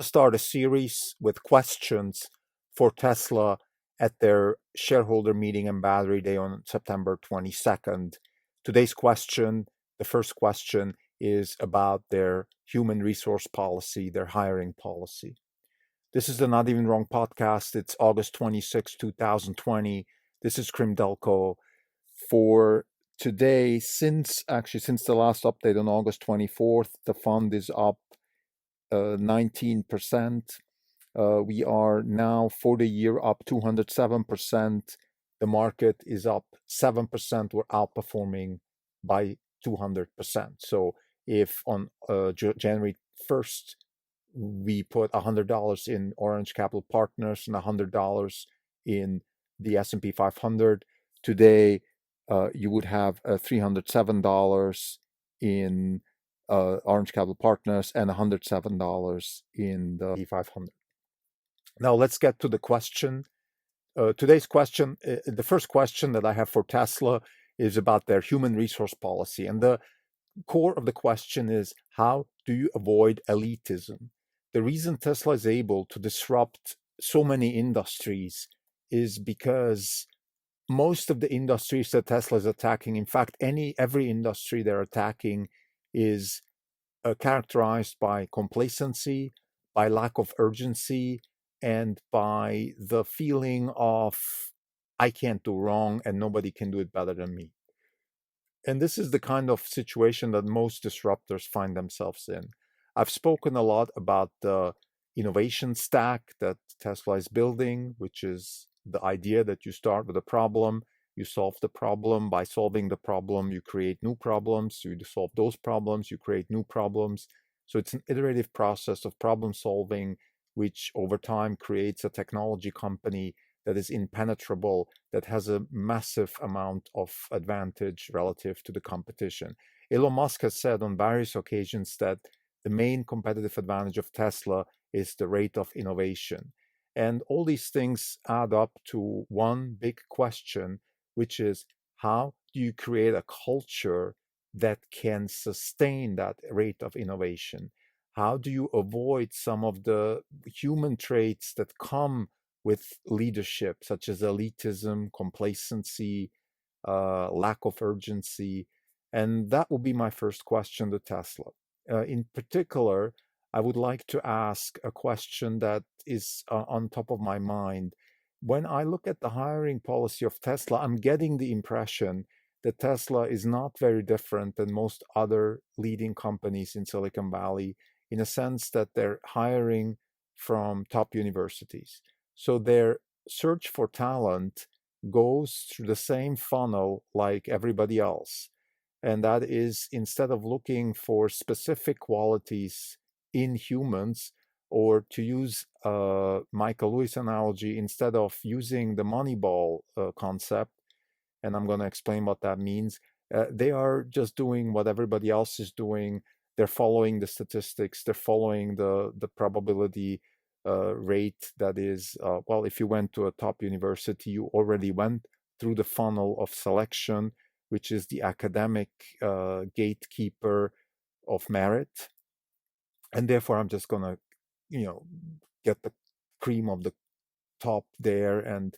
start a series with questions for Tesla at their shareholder meeting and Battery Day on September 22nd. Today's question, the first question, is about their human resource policy, their hiring policy. This is the Not Even Wrong podcast. It's August 26, 2020. This is Krim Delko. For today, since the last update on August 24th, the fund is up 19%. We are now for the year up 207%. The market is up 7%. We're outperforming by 200%. So if on January 1st, we put $100 in Orange Capital Partners and $100 in the S&P 500, today you would have $307 in Orange Capital Partners and $107 in the S&P 500. Now let's get to the question. Today's question, the first question that I have for Tesla is about their human resource policy. And the core of the question is, how do you avoid elitism? The reason Tesla is able to disrupt so many industries is because most of the industries that Tesla is attacking, in fact, every industry they're attacking, is characterized by complacency, by lack of urgency, and by the feeling of, I can't do wrong and nobody can do it better than me. And this is the kind of situation that most disruptors find themselves in. I've spoken a lot about the innovation stack that Tesla is building, which is the idea that you start with a problem, you solve the problem. By solving the problem, you create new problems. You solve those problems, you create new problems. So it's an iterative process of problem solving, which over time creates a technology company that is impenetrable, that has a massive amount of advantage relative to the competition. Elon Musk has said on various occasions that the main competitive advantage of Tesla is the rate of innovation. And all these things add up to one big question, which is, how do you create a culture that can sustain that rate of innovation? How do you avoid some of the human traits that come with leadership, such as elitism, complacency, lack of urgency? And that will be my first question to Tesla. In particular, I would like to ask a question that is on top of my mind. When I look at the hiring policy of Tesla, I'm getting the impression that Tesla is not very different than most other leading companies in Silicon Valley, in a sense that they're hiring from top universities. So their search for talent goes through the same funnel like everybody else. And that is, instead of looking for specific qualities in humans, or to use Michael Lewis analogy, instead of using the Moneyball concept, and I'm going to explain what that means, they are just doing what everybody else is doing. They're following the statistics. They're following the probability rate that is, well, if you went to a top university, you already went through the funnel of selection, which is the academic gatekeeper of merit. And therefore, I'm just going to, get the cream of the top there, and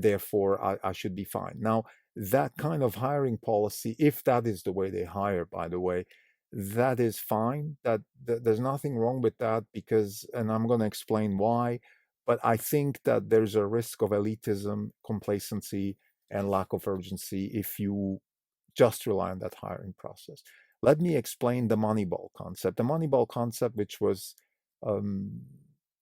therefore I should be fine. Now, that kind of hiring policy, if that is the way they hire, by the way, that is fine. That there's nothing wrong with that, because, and I'm going to explain why, but I think that there's a risk of elitism, complacency, and lack of urgency if you just rely on that hiring process. Let me explain the Moneyball concept. The Moneyball concept, which was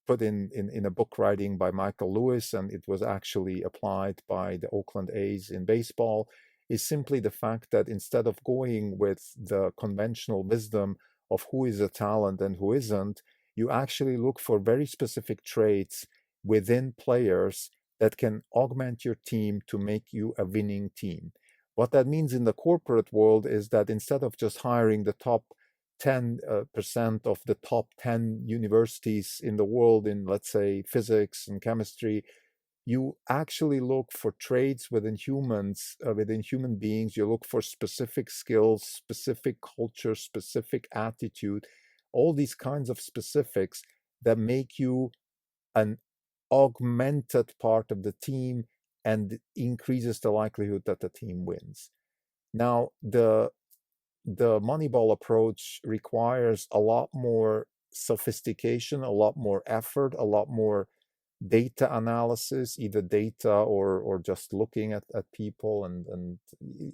put in a book writing by Michael Lewis, and it was actually applied by the Oakland A's in baseball, is simply the fact that instead of going with the conventional wisdom of who is a talent and who isn't, you actually look for very specific traits within players that can augment your team to make you a winning team. What that means in the corporate world is that instead of just hiring the top 10% of the top 10 universities in the world in, let's say, physics and chemistry, you actually look for traits within humans, within human beings. You look for specific skills, specific culture, specific attitude, all these kinds of specifics that make you an augmented part of the team and increases the likelihood that the team wins. Now, the Moneyball approach requires a lot more sophistication, a lot more effort, a lot more data analysis, either data or just looking at people, and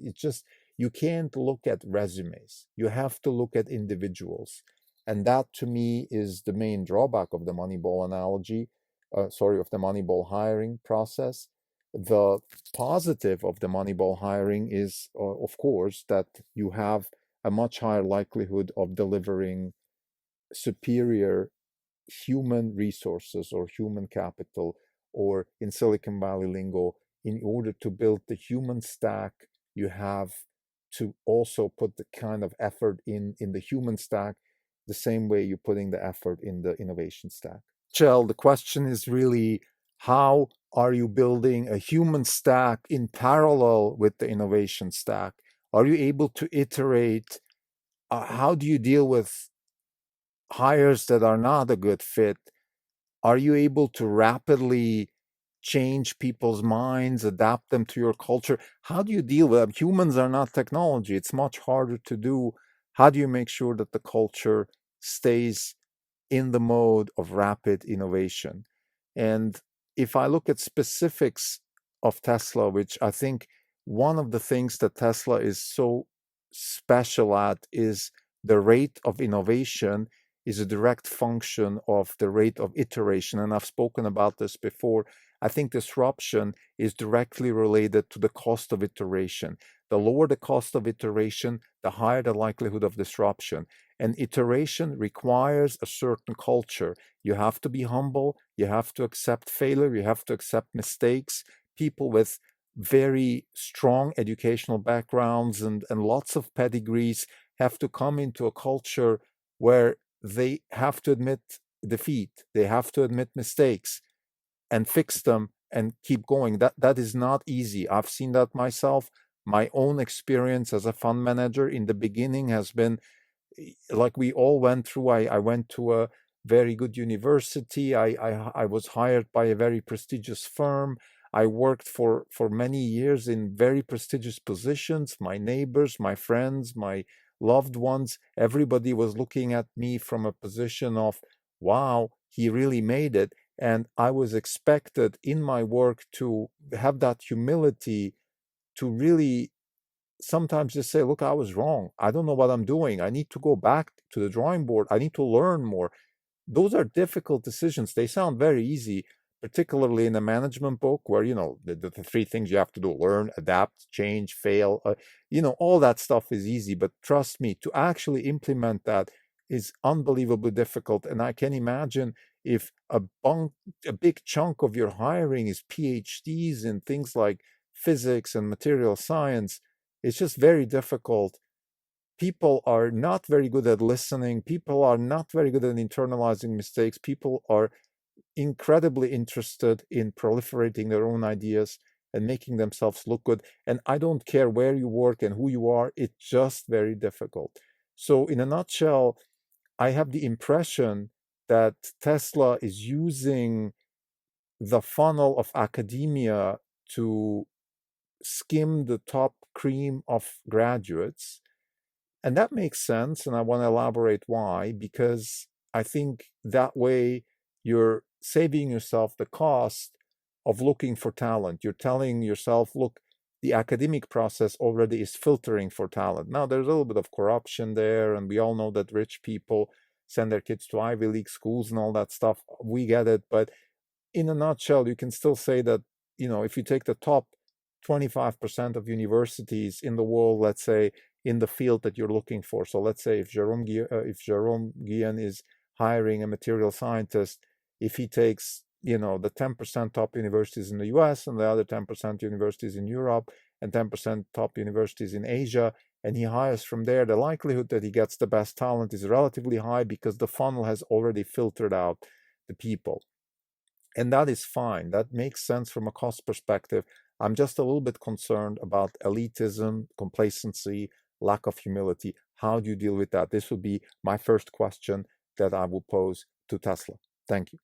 it's just, you can't look at resumes. You have to look at individuals. And that to me is the main drawback of the Moneyball analogy, of the Moneyball hiring process. The positive of the Moneyball hiring is, of course, that you have a much higher likelihood of delivering superior human resources or human capital, or in Silicon Valley lingo, in order to build the human stack, you have to also put the kind of effort in the human stack the same way you're putting the effort in the innovation stack. Chell, the question is really, how are you building a human stack in parallel with the innovation stack? Are you able to iterate? How do you deal with hires that are not a good fit? Are you able to rapidly change people's minds, adapt them to your culture? How do you deal with them? Humans are not technology. It's much harder to do. How do you make sure that the culture stays in the mode of rapid innovation? And if I look at specifics of Tesla, which I think one of the things that Tesla is so special at is the rate of innovation is a direct function of the rate of iteration. And I've spoken about this before. I think disruption is directly related to the cost of iteration. The lower the cost of iteration, the higher the likelihood of disruption. And iteration requires a certain culture. You have to be humble. You have to accept failure. You have to accept mistakes. People with very strong educational backgrounds and lots of pedigrees have to come into a culture where they have to admit defeat. They have to admit mistakes and fix them and keep going. That is not easy. I've seen that myself. My own experience as a fund manager in the beginning has been like we all went through. I went to a very good university. I was hired by a very prestigious firm. I worked for many years in very prestigious positions. My neighbors, my friends, my loved ones, everybody was looking at me from a position of, wow, he really made it. And I was expected in my work to have that humility to really sometimes just say, look, I was wrong. I don't know what I'm doing. I need to go back to the drawing board. I need to learn more. Those are difficult decisions. They sound very easy, particularly in a management book where, the three things you have to do: learn, adapt, change, fail. All that stuff is easy. But trust me, to actually implement that is unbelievably difficult. And I can imagine if a big chunk of your hiring is PhDs in things like physics and material science, it's just very difficult. People are not very good at listening. People are not very good at internalizing mistakes. People are incredibly interested in proliferating their own ideas and making themselves look good. And I don't care where you work and who you are, it's just very difficult. So in a nutshell, I have the impression that Tesla is using the funnel of academia to skim the top cream of graduates. And that makes sense. And I want to elaborate why, because I think that way you're saving yourself the cost of looking for talent. You're telling yourself, look, the academic process already is filtering for talent. Now, there's a little bit of corruption there, and we all know that rich people send their kids to Ivy League schools and all that stuff. We get it. But in a nutshell, you can still say that, if you take the top 25% of universities in the world, let's say, in the field that you're looking for. So let's say if Jerome Guillen is hiring a material scientist, if he takes, the 10% top universities in the US and the other 10% universities in Europe and 10% top universities in Asia, and he hires from there, the likelihood that he gets the best talent is relatively high because the funnel has already filtered out the people. And that is fine. That makes sense from a cost perspective. I'm just a little bit concerned about elitism, complacency, lack of humility. How do you deal with that? This would be my first question that I will pose to Tesla. Thank you.